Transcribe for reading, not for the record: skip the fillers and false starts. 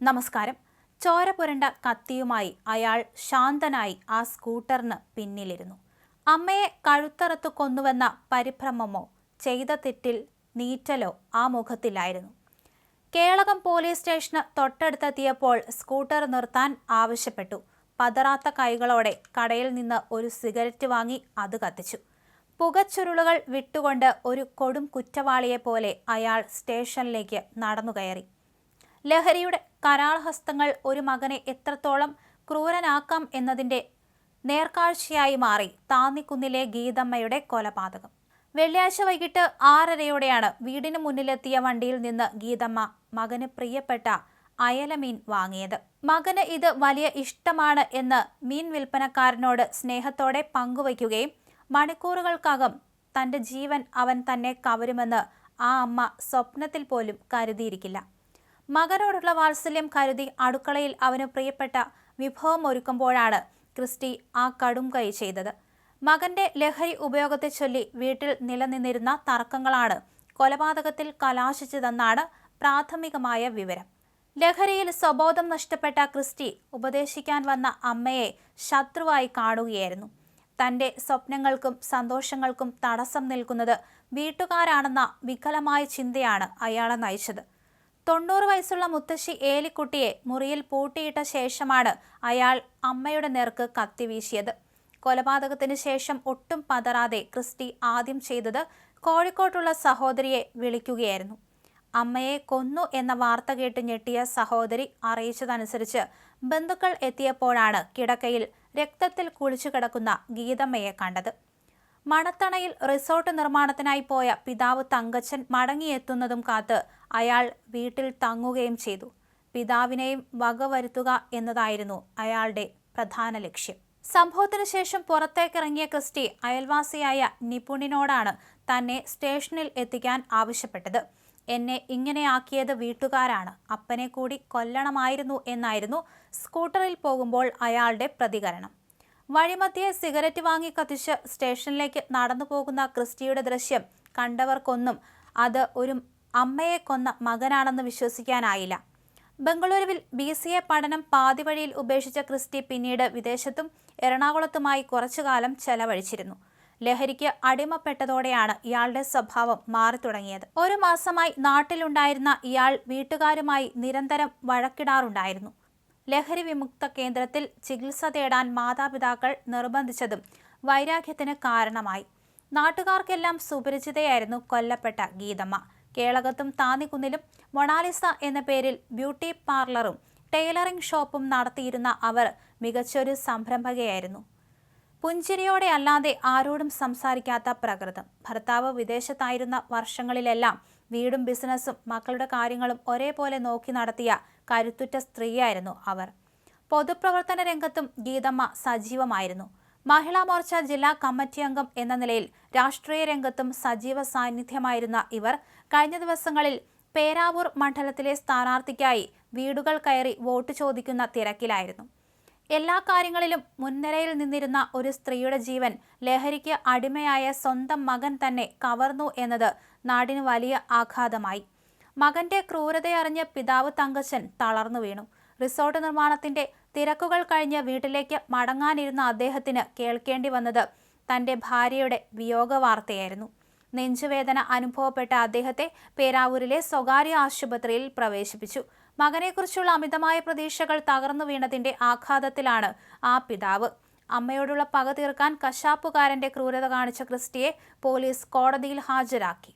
നമസ്കാരം. ചോര പുരണ്ട കത്തിയുമായി അയാൾ ശാന്തനായി ആ സ്കൂട്ടറിന് പിന്നിലിരുന്നു. അമ്മയെ കഴുത്തറുത്തു കൊന്നുവെന്ന പരിഭ്രമമോ ചെയ്ത തെറ്റിൽ നീറ്റലോ ആ മുഖത്തിലായിരുന്നു. കേളകം പോലീസ് സ്റ്റേഷന് തൊട്ടടുത്തെത്തിയപ്പോൾ സ്കൂട്ടർ നിർത്താൻ ആവശ്യപ്പെട്ടു. പതറാത്ത കൈകളോടെ കടയിൽ നിന്ന് ഒരു സിഗരറ്റ് വാങ്ങി അത് കത്തിച്ചു. പുകച്ചുരുളുകൾ വിട്ടുകൊണ്ട് ഒരു കൊടും കുറ്റവാളിയെപ്പോലെ അയാൾ സ്റ്റേഷനിലേക്ക് നടന്നുകയറി. ലഹരിയുടെ കരാളഹസ്തങ്ങൾ ഒരു മകനെ എത്രത്തോളം ക്രൂരനാക്കാം എന്നതിൻ്റെ നേർക്കാഴ്ചയായി മാറി താന്നിക്കുന്നിലെ ഗീതമ്മയുടെ കൊലപാതകം. വെള്ളിയാഴ്ച വൈകിട്ട് 6:30യോടെയാണ് വീടിന് മുന്നിലെത്തിയ വണ്ടിയിൽ നിന്ന് ഗീതമ്മ മകന് പ്രിയപ്പെട്ട അയലമീൻ വാങ്ങിയത്. മകന് ഇത് വലിയ ഇഷ്ടമാണ് എന്ന് മീൻ വിൽപ്പനക്കാരനോട് സ്നേഹത്തോടെ പങ്കുവയ്ക്കുകയും മണിക്കൂറുകൾക്കകം തൻ്റെ ജീവൻ അവൻ തന്നെ കവരുമെന്ന് ആ അമ്മ സ്വപ്നത്തിൽ പോലും കരുതിയിരിക്കില്ല. മകനോടുള്ള വാത്സല്യം കരുതി അടുക്കളയിൽ അവന് പ്രിയപ്പെട്ട വിഭവം ഒരുക്കുമ്പോഴാണ് ക്രിസ്റ്റി ആ കടും കൈ ചെയ്തത്. മകന്റെ ലഹരി ഉപയോഗത്തെ ചൊല്ലി വീട്ടിൽ നിലനിന്നിരുന്ന തർക്കങ്ങളാണ് കൊലപാതകത്തിൽ കലാശിച്ചതെന്നാണ് പ്രാഥമികമായ വിവരം. ലഹരിയിൽ സ്വബോധം നഷ്ടപ്പെട്ട ക്രിസ്റ്റി ഉപദേശിക്കാൻ വന്ന അമ്മയെ ശത്രുവായി കാണുകയായിരുന്നു. തൻ്റെ സ്വപ്നങ്ങൾക്കും സന്തോഷങ്ങൾക്കും തടസ്സം നിൽക്കുന്നത് വീട്ടുകാരാണെന്ന വികലമായ ചിന്തയാണ് അയാളെ നയിച്ചത്. 90 വയസ്സുള്ള മുത്തശ്ശി ഏലിക്കുട്ടിയെ മുറിയിൽ പൂട്ടിയിട്ട ശേഷമാണ് അയാൾ അമ്മയുടെ നേർക്ക് കത്തിവീശിയത്. കൊലപാതകത്തിന് ശേഷം ഒട്ടും പതറാതെ ക്രിസ്റ്റി ആദ്യം ചെയ്തത് കോഴിക്കോട്ടുള്ള സഹോദരിയെ വിളിക്കുകയായിരുന്നു. അമ്മയെ കൊന്നു എന്ന വാർത്ത കേട്ട് ഞെട്ടിയ സഹോദരി അറിയിച്ചതനുസരിച്ച് ബന്ധുക്കൾ എത്തിയപ്പോഴാണ് കിടക്കയിൽ രക്തത്തിൽ കുളിച്ചു കിടക്കുന്ന ഗീതമ്മയെ കണ്ടത്. മണത്തണയിൽ റിസോർട്ട് നിർമ്മാണത്തിനായി പോയ പിതാവ് തങ്കച്ചൻ മടങ്ങിയെത്തുന്നതും കാത്ത് അയാൾ വീട്ടിൽ തങ്ങുകയും ചെയ്തു. പിതാവിനെയും വകവരുത്തുക എന്നതായിരുന്നു അയാളുടെ പ്രധാന ലക്ഷ്യം. സംഭവത്തിനു ശേഷം പുറത്തേക്കിറങ്ങിയ ക്രിസ്റ്റി അയൽവാസിയായ നിപുണിനോടാണ് തന്നെ സ്റ്റേഷനിൽ എത്തിക്കാൻ ആവശ്യപ്പെട്ടത്. എന്നെ ഇങ്ങനെയാക്കിയത് വീട്ടുകാരാണ്, അപ്പനെ കൂടി കൊല്ലണമായിരുന്നു എന്നായിരുന്നു സ്കൂട്ടറിൽ പോകുമ്പോൾ അയാളുടെ പ്രതികരണം. വഴിമധ്യേ സിഗരറ്റ് വാങ്ങി കത്തിച്ച് സ്റ്റേഷനിലേക്ക് നടന്നു പോകുന്ന ക്രിസ്റ്റിയുടെ ദൃശ്യം കണ്ടവർക്കൊന്നും അത് ഒരു അമ്മയെ കൊന്ന മകനാണെന്ന് വിശ്വസിക്കാനായില്ല. ബംഗളൂരുവിൽ BCA പഠനം പാതിവഴിയിൽ ഉപേക്ഷിച്ച ക്രിസ്റ്റി പിന്നീട് വിദേശത്തും എറണാകുളത്തുമായി കുറച്ചുകാലം ചെലവഴിച്ചിരുന്നു. ലഹരിക്ക് അടിമപ്പെട്ടതോടെയാണ് ഇയാളുടെ സ്വഭാവം മാറി തുടങ്ങിയത്. 1 മാസമായി നാട്ടിലുണ്ടായിരുന്ന ഇയാൾ വീട്ടുകാരുമായി നിരന്തരം വഴക്കിടാറുണ്ടായിരുന്നു. ലഹരി വിമുക്ത കേന്ദ്രത്തിൽ ചികിത്സ തേടാൻ മാതാപിതാക്കൾ നിർബന്ധിച്ചതും വൈരാഗ്യത്തിന് കാരണമായി. നാട്ടുകാർക്കെല്ലാം സുപരിചിതയായിരുന്നു കൊല്ലപ്പെട്ട ഗീതമ്മ. കേളകത്തും താന്നിക്കുന്നിലും മൊണാലിസ എന്ന പേരിൽ ബ്യൂട്ടി പാർലറും ടൈലറിംഗ് ഷോപ്പും നടത്തിയിരുന്ന അവർ മികച്ചൊരു സംരംഭകയായിരുന്നു. പുഞ്ചിരിയോടെ അല്ലാതെ ആരോടും സംസാരിക്കാത്ത പ്രകൃതം. ഭർത്താവ് വിദേശത്തായിരുന്ന വർഷങ്ങളിലെല്ലാം വീടും ബിസിനസ്സും മക്കളുടെ കാര്യങ്ങളും ഒരേപോലെ നോക്കി നടത്തിയ കരുത്തുറ്റ സ്ത്രീയായിരുന്നു അവർ. പൊതുപ്രവർത്തന രംഗത്തും ഗീതമ്മ സജീവമായിരുന്നു. മഹിളാ മോർച്ച ജില്ലാ കമ്മിറ്റി അംഗം എന്ന നിലയിൽ രാഷ്ട്രീയ രംഗത്തും സജീവ സാന്നിധ്യമായിരുന്ന ഇവർ കഴിഞ്ഞ ദിവസങ്ങളിൽ പേരാവൂർ മണ്ഡലത്തിലെ സ്ഥാനാർത്ഥിക്കായി വീടുകൾ കയറി വോട്ട് ചോദിക്കുന്ന തിരക്കിലായിരുന്നു. എല്ലാ കാര്യങ്ങളിലും മുൻനിരയിൽ നിന്നിരുന്ന ഒരു സ്ത്രീയുടെ ജീവൻ ലഹരിക്ക് അടിമയായ സ്വന്തം മകൻ തന്നെ കവർന്നു എന്നത് നാടിന് വലിയ ആഘാതമായി. മകന്റെ ക്രൂരതയറിഞ്ഞ് പിതാവ് തങ്കച്ചൻ തളർന്നു വീണു. റിസോർട്ട് നിർമ്മാണത്തിന്റെ തിരക്കുകൾ കഴിഞ്ഞ് വീട്ടിലേക്ക് മടങ്ങാനിരുന്ന അദ്ദേഹത്തിന് കേൾക്കേണ്ടി വന്നത് തന്റെ ഭാര്യയുടെ വിയോഗ വാർത്തയായിരുന്നു. നെഞ്ചുവേദന അനുഭവപ്പെട്ട അദ്ദേഹത്തെ പേരാവൂരിലെ സ്വകാര്യ ആശുപത്രിയിൽ പ്രവേശിപ്പിച്ചു. മകനെക്കുറിച്ചുള്ള അമിതമായ പ്രതീക്ഷകൾ തകർന്നു വീണതിന്റെ ആഘാതത്തിലാണ് ആ പിതാവ്. അമ്മയോടുള്ള പക തീർക്കാൻ കശാപ്പുകാരന്റെ ക്രൂരത കാണിച്ച ക്രിസ്റ്റിയെ പോലീസ് കോടതിയിൽ ഹാജരാക്കി.